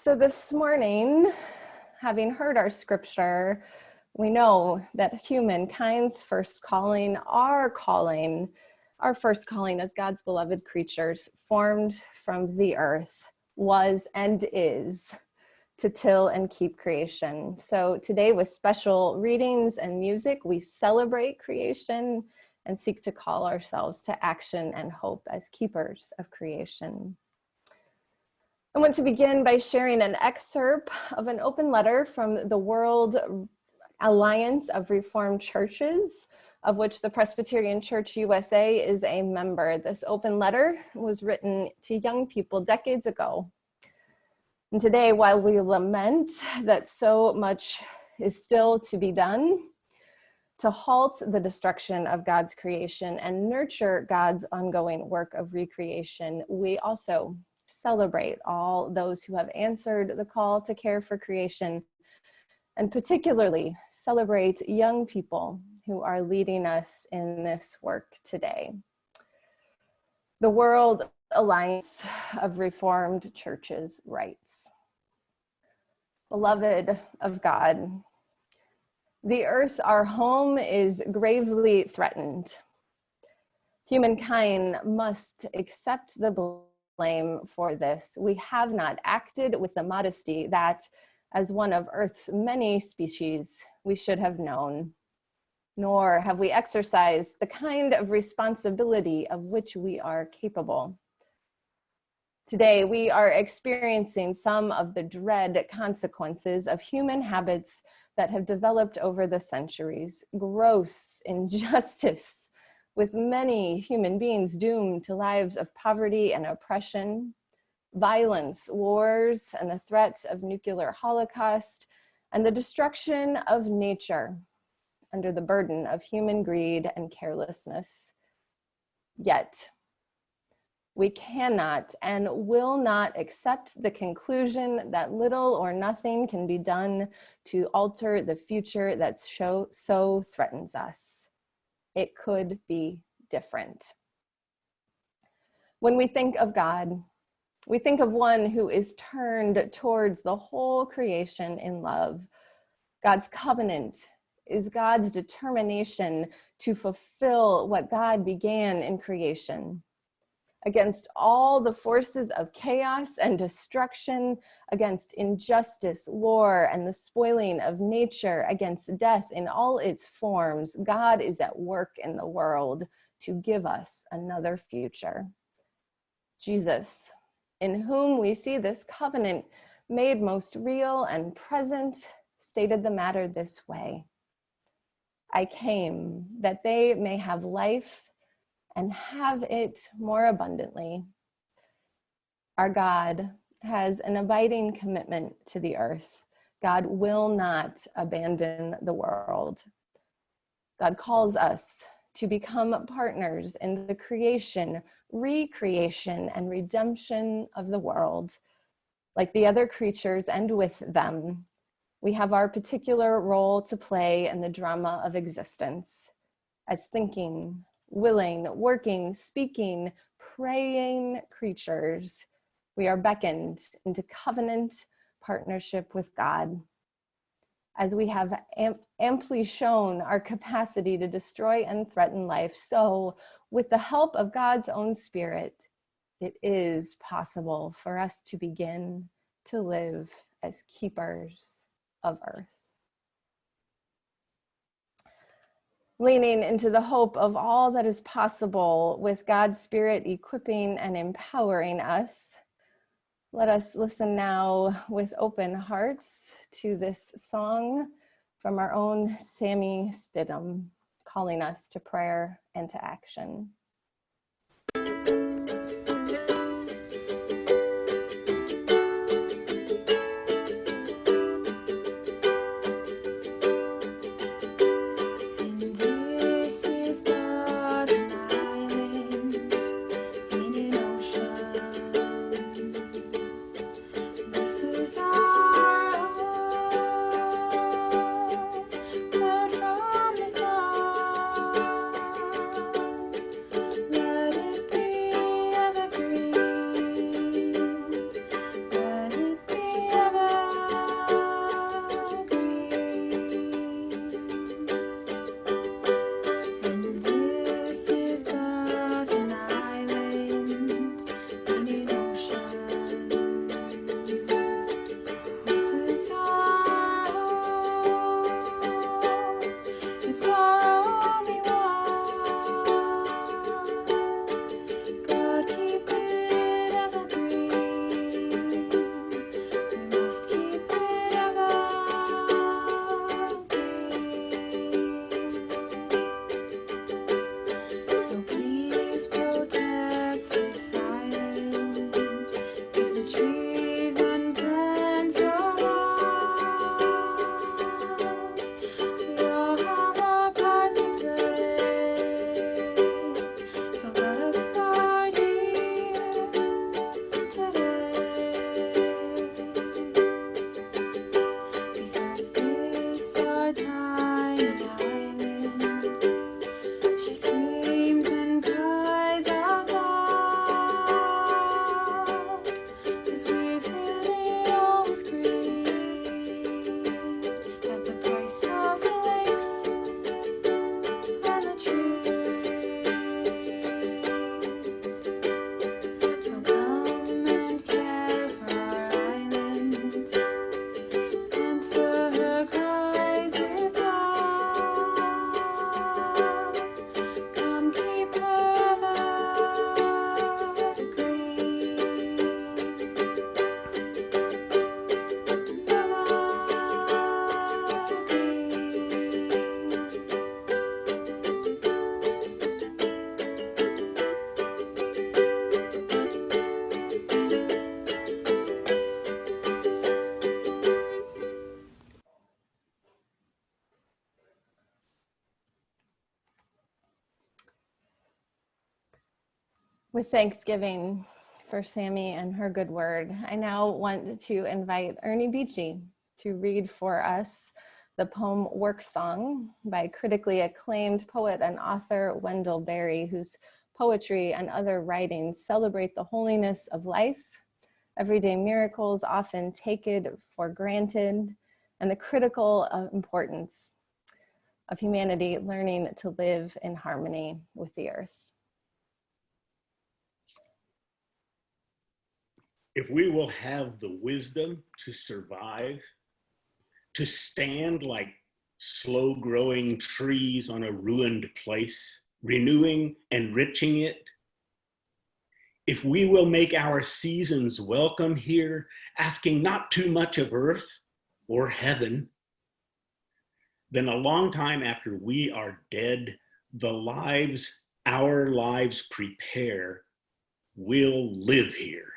So this morning, having heard our scripture, we know that humankind's first calling, our first calling as God's beloved creatures, formed from the earth, was and is to till and keep creation. So today, with special readings and music, we celebrate creation and seek to call ourselves to action and hope as keepers of creation. I want to begin by sharing an excerpt of an open letter from the World Alliance of Reformed Churches, of which the Presbyterian Church USA is a member. This open letter was written to young people decades ago. And today, while we lament that so much is still to be done to halt the destruction of God's creation and nurture God's ongoing work of recreation, we also celebrate all those who have answered the call to care for creation, and particularly celebrate young people who are leading us in this work today. The World Alliance of Reformed Churches writes, "Beloved of God, the earth, our home, is gravely threatened. Humankind must accept the blame for this. We have not acted with the modesty that, as one of Earth's many species, we should have known, nor have we exercised the kind of responsibility of which we are capable. Today, we are experiencing some of the dread consequences of human habits that have developed over the centuries. Gross injustice, with many human beings doomed to lives of poverty and oppression, violence, wars, and the threat of nuclear holocaust, and the destruction of nature under the burden of human greed and carelessness. Yet, we cannot and will not accept the conclusion that little or nothing can be done to alter the future that so threatens us. It could be different." When we think of God, we think of one who is turned towards the whole creation in love. God's covenant is God's determination to fulfill what God began in creation. Against all the forces of chaos and destruction, against injustice, war, and the spoiling of nature, against death in all its forms, God is at work in the world to give us another future. Jesus, in whom we see this covenant made most real and present, stated the matter this way: "I came that they may have life and have it more abundantly." Our God has an abiding commitment to the earth. God will not abandon the world. God calls us to become partners in the creation, recreation, and redemption of the world. Like the other creatures and with them, we have our particular role to play in the drama of existence as thinking, willing, working, speaking, praying creatures. We are beckoned into covenant partnership with God. As we have amply shown our capacity to destroy and threaten life, so with the help of God's own Spirit, it is possible for us to begin to live as keepers of earth. Leaning into the hope of all that is possible with God's Spirit equipping and empowering us, let us listen now with open hearts to this song from our own Sammy Stidham, calling us to prayer and to action. With thanksgiving for Sammy and her good word, I now want to invite Ernie Beachy to read for us the poem Work Song by critically acclaimed poet and author Wendell Berry, whose poetry and other writings celebrate the holiness of life, everyday miracles often taken for granted, and the critical importance of humanity learning to live in harmony with the earth. If we will have the wisdom to survive, to stand like slow-growing trees on a ruined place, renewing, enriching it, if we will make our seasons welcome here, asking not too much of earth or heaven, then a long time after we are dead, the lives our lives prepare will live here.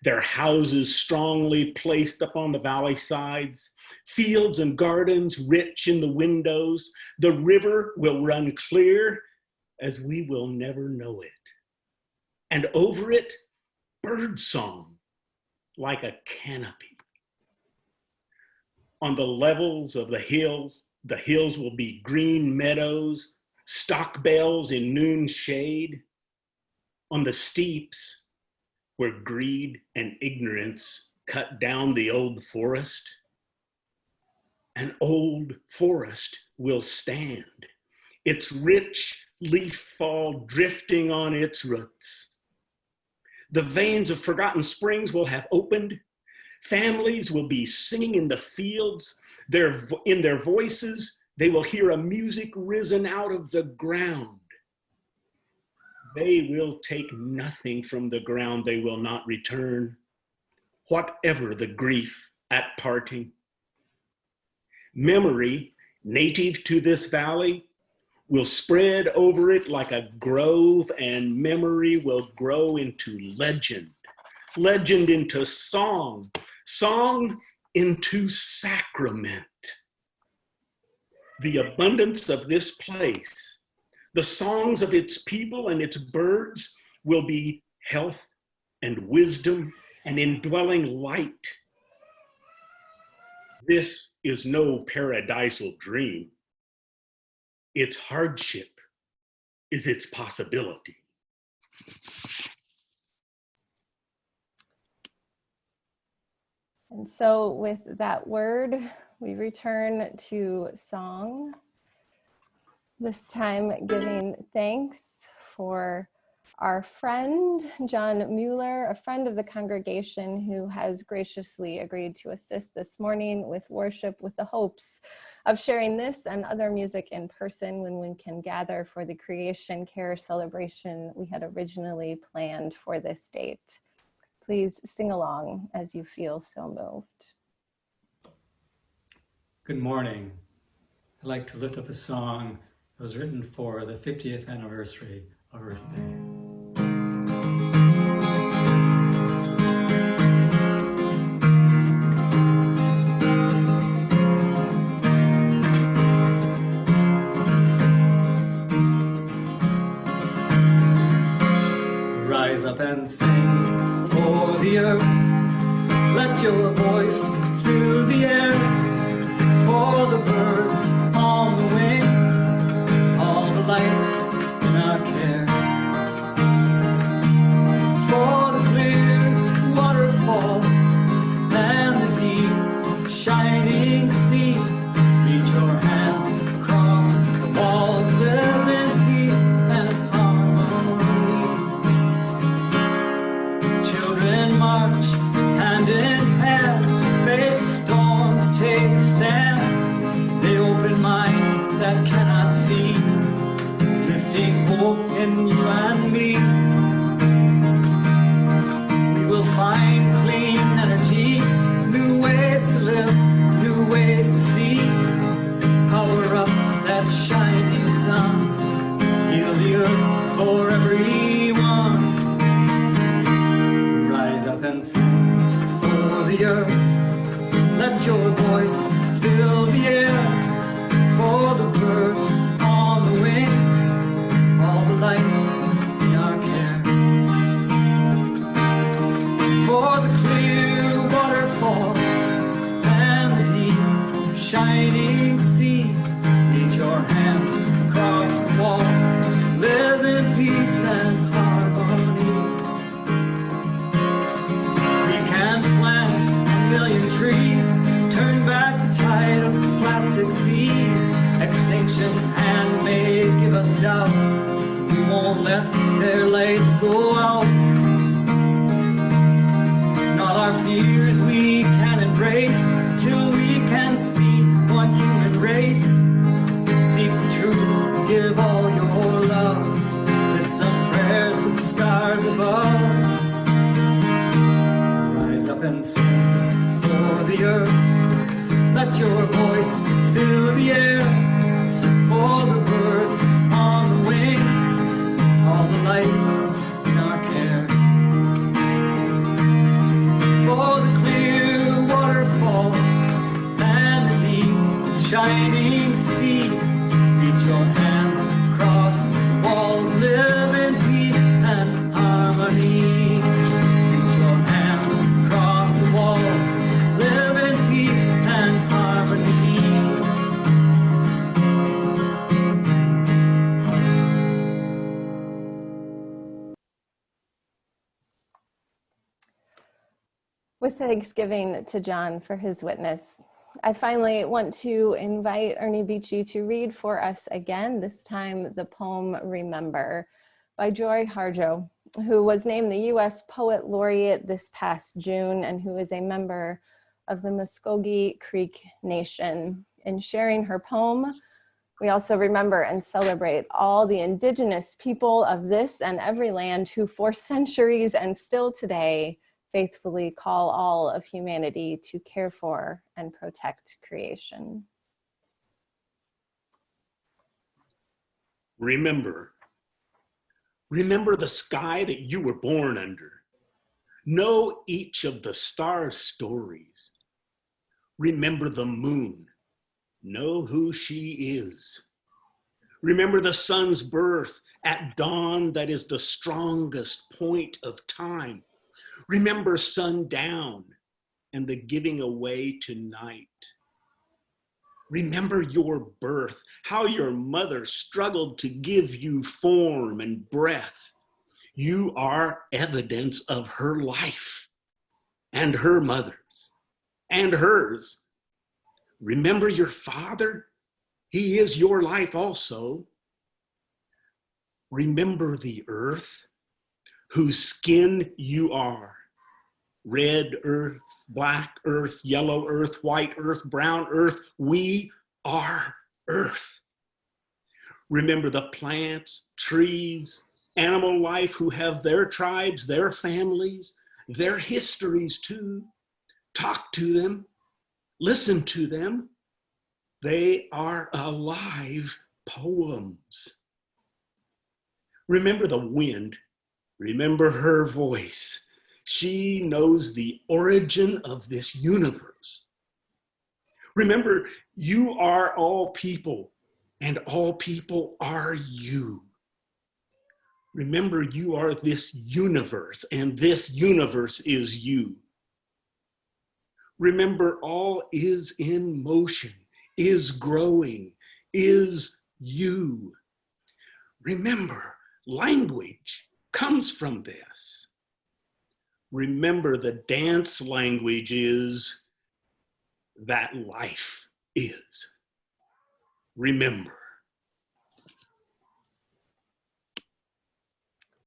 Their houses strongly placed up on the valley sides, fields and gardens rich in the windows. The river will run clear as we will never know it. And over it, bird song like a canopy. On the levels of the hills will be green meadows, stock bells in noon shade. On the steeps, where greed and ignorance cut down the old forest, an old forest will stand, its rich leaf fall drifting on its roots. The veins of forgotten springs will have opened. Families will be singing in the fields. In their voices, they will hear a music risen out of the ground. They will take nothing from the ground they will not return, whatever the grief at parting. Memory, native to this valley, will spread over it like a grove, and memory will grow into legend, legend into song, song into sacrament. The abundance of this place, the songs of its people and its birds will be health and wisdom and indwelling light. This is no paradisal dream. Its hardship is its possibility. And so with that word, we return to song. This time giving thanks for our friend, John Mueller, a friend of the congregation who has graciously agreed to assist this morning with worship, with the hopes of sharing this and other music in person when we can gather for the Creation Care celebration we had originally planned for this date. Please sing along as you feel so moved. Good morning. I'd like to lift up a song that was written for the 50th anniversary of Earth Day. Rise up and sing for the earth. Let your voice fill the air. For the birds on the wing, all the life in our care. For the clear waterfall and the deep shining sea, reach your hands across the walls, live in peace and harmony. Children march hand in hand, face the storms, take a stand. They open minds that cannot see, lifting hope in you and me. We will find clean energy, new ways to live, new ways to see. Power up that shining sun, heal the earth for everyone. Rise up and sing for the earth. Let your voice fill the air. For the birds on the wing, all the life in our care. majestic seas, extinction's hand may give us doubt. We won't let their lights go out. Not our fears we can embrace till we can see one human race. Seek the truth, give all your love. Lift some prayers to the stars above. Rise up and sing for the earth. Let your voice fill the air. For the birds on the wing, all the life in our care. For the clear waterfall and the deep shining sea, reach your hands across the walls, live in peace and harmony. Reach your hands across the walls, live in peace and harmony. With thanksgiving to John for his witness, I finally want to invite Ernie Beachy to read for us again, this time the poem Remember by Joy Harjo, who was named the U.S. Poet Laureate this past June and who is a member of the Muskogee Creek Nation. In sharing her poem, we also remember and celebrate all the indigenous people of this and every land who for centuries and still today faithfully call all of humanity to care for and protect creation. Remember the sky that you were born under. Know each of the stars' stories. Remember the moon. Know who she is. Remember the sun's birth at dawn, that is the strongest point of time. Remember sundown and the giving away to night. Remember your birth, how your mother struggled to give you form and breath. You are evidence of her life and her mother's and hers. Remember your father, he is your life also. Remember the earth, whose skin you are. Red earth, black earth, yellow earth, white earth, brown earth. We are earth. Remember the plants, trees, animal life who have their tribes, their families, their histories too. Talk to them, listen to them. They are alive poems. Remember the wind. Remember her voice. She knows the origin of this universe. Remember, you are all people, and all people are you. Remember, you are this universe, and this universe is you. Remember, all is in motion, is growing, is you. Remember, language comes from this. Remember, the dance language is that life is. Remember.